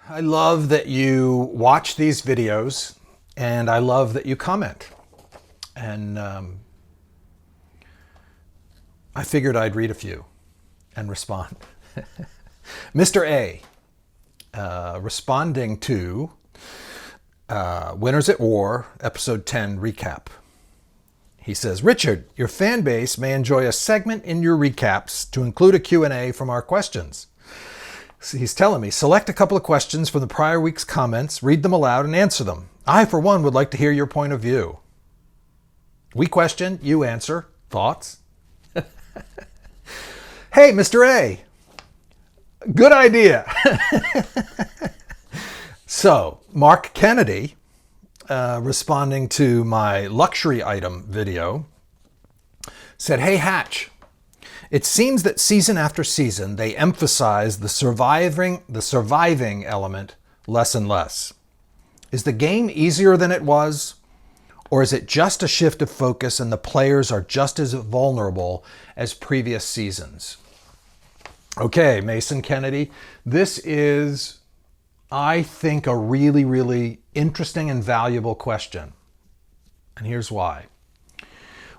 I love that you watch these videos, and I love that you comment. And I figured I'd read a few and respond. Mr. A, responding to Winners at War, episode 10 recap. He says, Richard, your fan base may enjoy a segment in your recaps to include a Q&A from our questions. So he's telling me, select a couple of questions from the prior week's comments, read them aloud, and answer them. I, for one, would like to hear your point of view. We question, you answer. Thoughts? Hey, Mr. A. Good idea. So, Mark Kennedy, responding to my luxury item video, said, Hey, Hatch. It seems that season after season, they emphasize the surviving element less and less. Is the game easier than it was? Or is it just a shift of focus and the players are just as vulnerable as previous seasons? Okay, Mason Kennedy, this is, I think, a really, really interesting and valuable question. And here's why.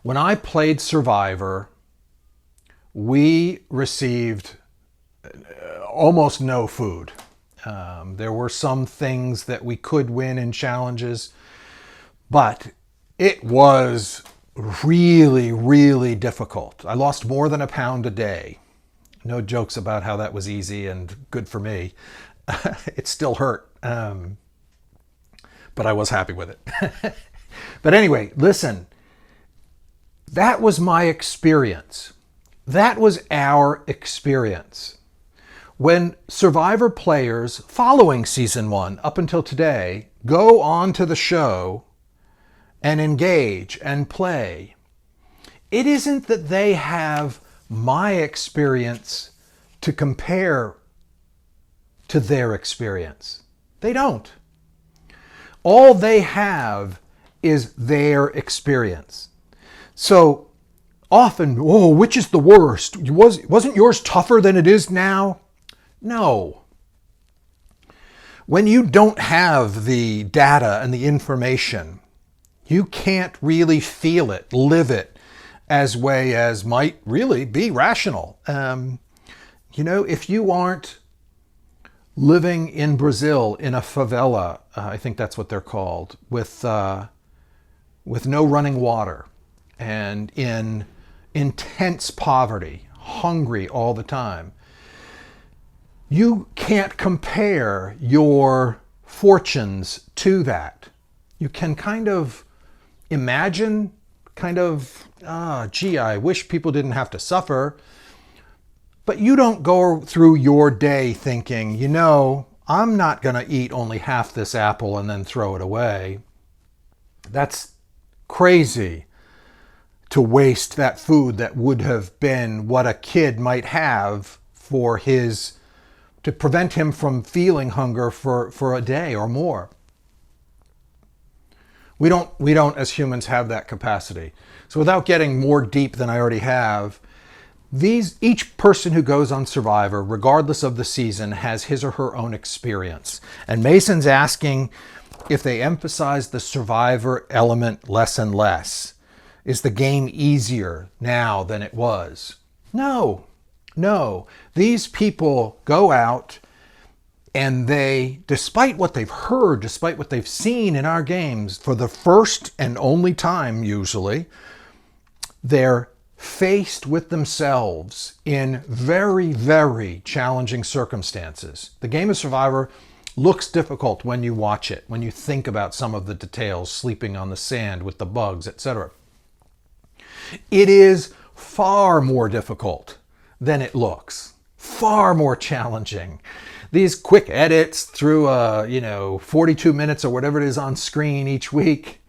When I played Survivor, we received almost no food. There were some things that we could win in challenges, but it was really, really difficult. I lost more than a pound a day. No jokes about how that was easy and good for me. It still hurt, but I was happy with it. But anyway, listen, that was my experience. That was our experience. When Survivor players following season 1 up until today go on to the show and engage and play, it isn't that they have my experience to compare to their experience. They don't. All they have is their experience. So often, which is the worst? Wasn't yours tougher than it is now? No. When you don't have the data and the information, you can't really feel it, live it, as way as might really be rational. If you aren't living in Brazil in a favela, I think that's what they're called, with no running water and in intense poverty, hungry all the time, you can't compare your fortunes to that. You can kind of imagine, I wish people didn't have to suffer. But you don't go through your day thinking, I'm not going to eat only half this apple and then throw it away. That's crazy to waste that food that would have been what a kid might have to prevent him from feeling hunger for a day or more. We don't as humans have that capacity. So without getting more deep than I already have, each person who goes on Survivor, regardless of the season, has his or her own experience. And Mason's asking if they emphasize the Survivor element less and less. Is the game easier now than it was? No. These people go out and they, despite what they've heard, despite what they've seen in our games, for the first and only time usually, they're faced with themselves in very, very challenging circumstances. The game of Survivor looks difficult when you watch it, when you think about some of the details, sleeping on the sand with the bugs, etc. It is far more difficult than it looks, far more challenging. These quick edits through 42 minutes or whatever it is on screen each week,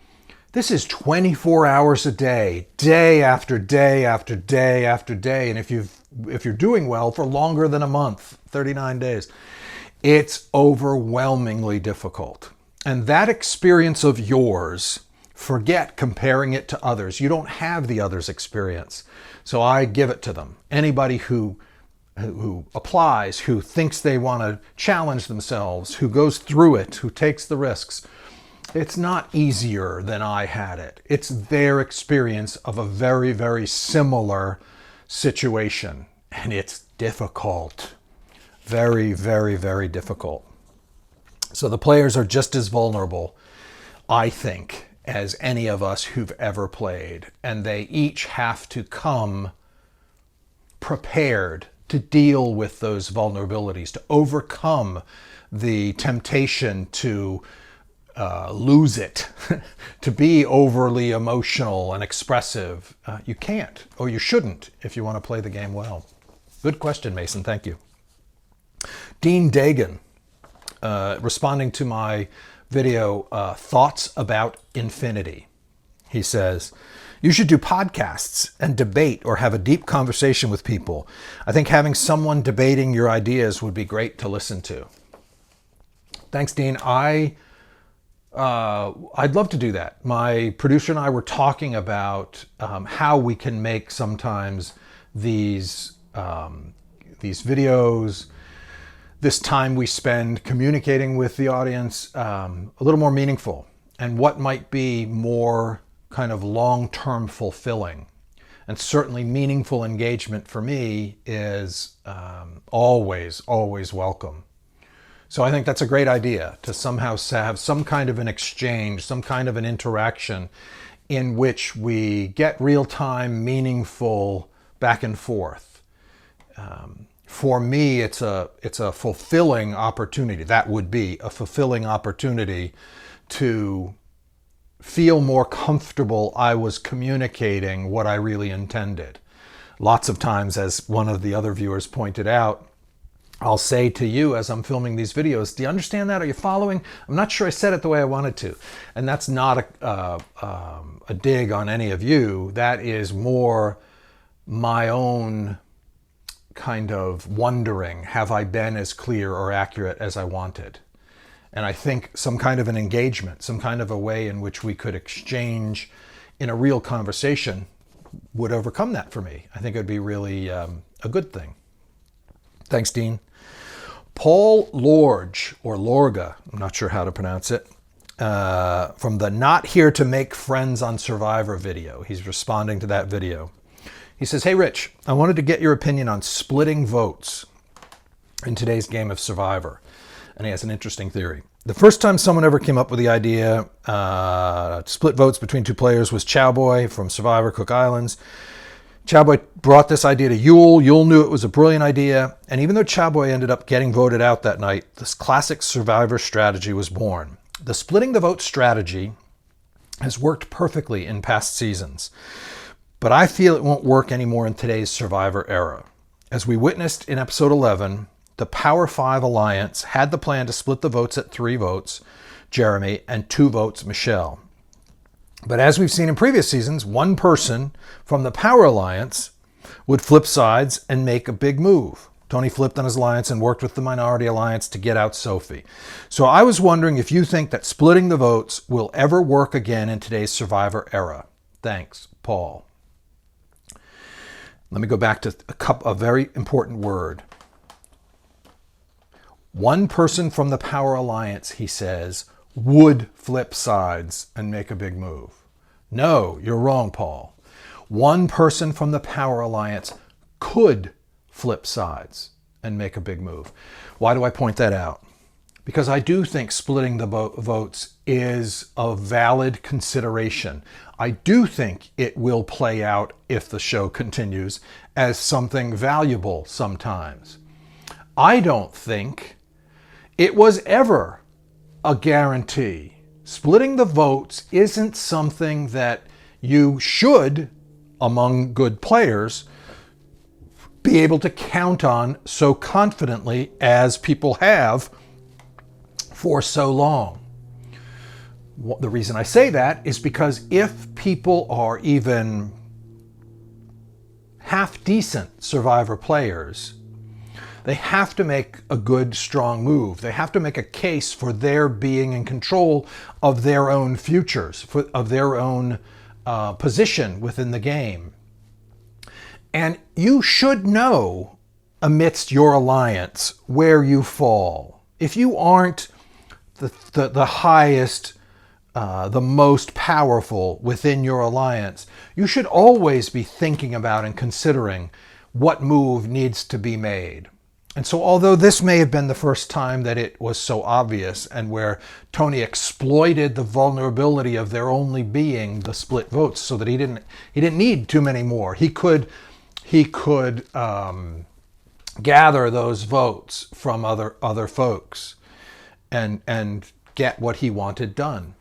this is 24 hours a day, day after day after day after day. And if you're doing well for longer than a month, 39 days, it's overwhelmingly difficult. And that experience of yours, forget comparing it to others. You don't have the others' experience. So I give it to them. Anybody who who applies, who thinks they want to challenge themselves, who goes through it, who takes the risks. It's not easier than I had it. It's their experience of a very, very similar situation. And it's difficult. Very, very, very difficult. So the players are just as vulnerable, I think, as any of us who've ever played. And they each have to come prepared to deal with those vulnerabilities, to overcome the temptation to lose it, to be overly emotional and expressive. You can't, or you shouldn't, if you want to play the game well. Good question, Mason. Thank you. Dean Dagan, responding to my video, Thoughts About Infinity. He says, you should do podcasts and debate or have a deep conversation with people. I think having someone debating your ideas would be great to listen to. Thanks, Dean. I'd love to do that. My producer and I were talking about how we can make sometimes these videos, this time we spend communicating with the audience, a little more meaningful, and what might be more kind of long-term fulfilling. And certainly meaningful engagement for me is always welcome. So I think that's a great idea, to somehow have some kind of an exchange, some kind of an interaction in which we get real-time, meaningful back and forth. For me, it's a fulfilling opportunity. That would be a fulfilling opportunity to feel more comfortable I was communicating what I really intended. Lots of times, as one of the other viewers pointed out, I'll say to you as I'm filming these videos, do you understand that? Are you following? I'm not sure I said it the way I wanted to. And that's not a dig on any of you. That is more my own kind of wondering, have I been as clear or accurate as I wanted? And I think some kind of an engagement, some kind of a way in which we could exchange in a real conversation would overcome that for me. I think it would be really a good thing. Thanks, Dean. Paul Lorge, or Lorga, I'm not sure how to pronounce it, from the Not Here to Make Friends on Survivor video. He's responding to that video. He says, hey, Rich, I wanted to get your opinion on splitting votes in today's game of Survivor. And he has an interesting theory. The first time someone ever came up with the idea to split votes between two players was Chowboy from Survivor Cook Islands. Chowboy brought this idea to Yule. Yule knew it was a brilliant idea. And even though Chowboy ended up getting voted out that night, this classic Survivor strategy was born. The splitting the vote strategy has worked perfectly in past seasons. But I feel it won't work anymore in today's Survivor era. As we witnessed in episode 11, the Power 5 Alliance had the plan to split the votes at 3 votes, Jeremy, and 2 votes, Michelle. But as we've seen in previous seasons, one person from the Power Alliance would flip sides and make a big move. Tony flipped on his alliance and worked with the Minority Alliance to get out Sophie. So I was wondering if you think that splitting the votes will ever work again in today's Survivor era. Thanks, Paul. Let me go back to a very important word. One person from the Power Alliance, he says, would flip sides and make a big move. No, you're wrong, Paul. One person from the Power Alliance could flip sides and make a big move. Why do I point that out? Because I do think splitting the votes is a valid consideration. I do think it will play out, if the show continues, as something valuable sometimes. I don't think it was ever a guarantee. Splitting the votes isn't something that you should, among good players, be able to count on so confidently as people have for so long. The reason I say that is because if people are even half-decent Survivor players, they have to make a good, strong move. They have to make a case for their being in control of their own futures, of their own position within the game. And you should know amidst your alliance where you fall. If you aren't the highest, the most powerful within your alliance, you should always be thinking about and considering what move needs to be made. And so although this may have been the first time that it was so obvious and where Tony exploited the vulnerability of there only being the split votes so that he didn't need too many more. He could gather those votes from other folks and get what he wanted done.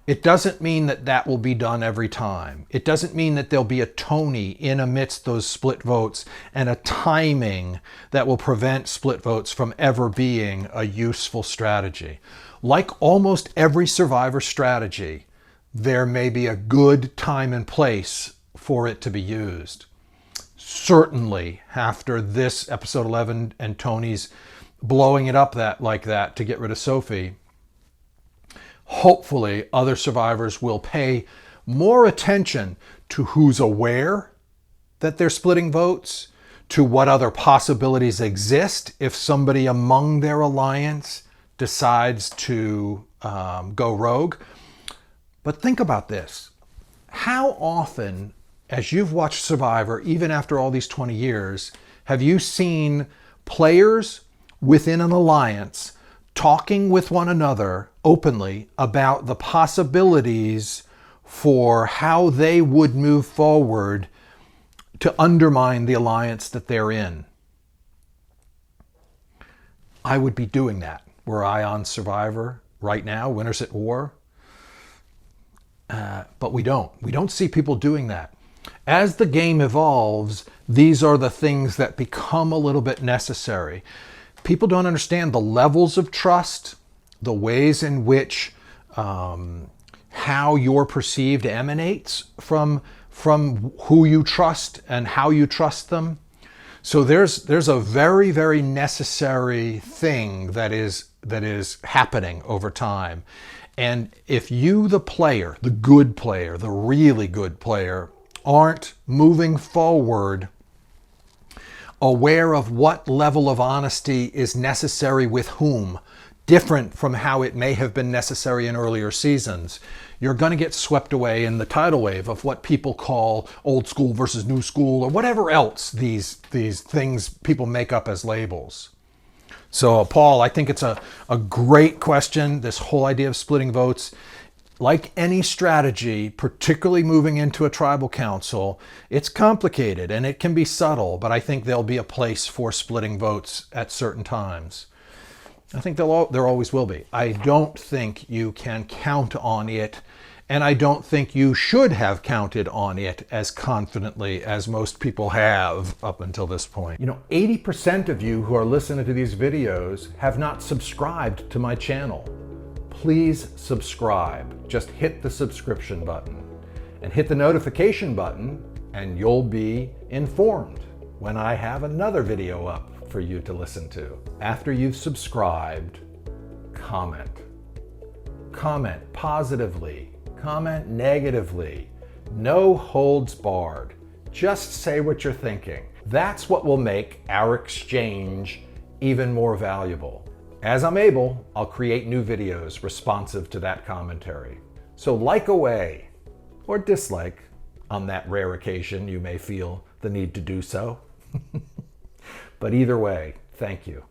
It doesn't mean that that will be done every time. It doesn't mean that there'll be a Tony in amidst those split votes and a timing that will prevent split votes from ever being a useful strategy. Like almost every Survivor strategy, there may be a good time and place for it to be used. Certainly after this episode 11 and Tony's blowing it up like that to get rid of Sophie, hopefully other survivors will pay more attention to who's aware that they're splitting votes, to what other possibilities exist if somebody among their alliance decides to go rogue. But think about this. How often, as you've watched Survivor, even after all these 20 years, have you seen players within an alliance talking with one another openly about the possibilities for how they would move forward to undermine the alliance that they're in? I would be doing that were I on Survivor right now, Winners at War. But we don't. We don't see people doing that. As the game evolves, these are the things that become a little bit necessary. People don't understand the levels of trust, the ways in which how you're perceived emanates from who you trust and how you trust them. So there's a very, very necessary thing that is happening over time. And if you, the player, the good player, the really good player, aren't moving forward aware of what level of honesty is necessary with whom, different from how it may have been necessary in earlier seasons, you're going to get swept away in the tidal wave of what people call old school versus new school, or whatever else these things people make up as labels. So, Paul, I think it's a great question, this whole idea of splitting votes. Like any strategy, particularly moving into a tribal council, it's complicated and it can be subtle, but I think there'll be a place for splitting votes at certain times. I think there always will be. I don't think you can count on it, and I don't think you should have counted on it as confidently as most people have up until this point. 80% of you who are listening to these videos have not subscribed to my channel. Please subscribe. Just hit the subscription button and hit the notification button, and you'll be informed when I have another video up for you to listen to. After you've subscribed, comment. Comment positively, comment negatively. No holds barred. Just say what you're thinking. That's what will make our exchange even more valuable. As I'm able, I'll create new videos responsive to that commentary. So like away, or dislike, on that rare occasion you may feel the need to do so. But either way, thank you.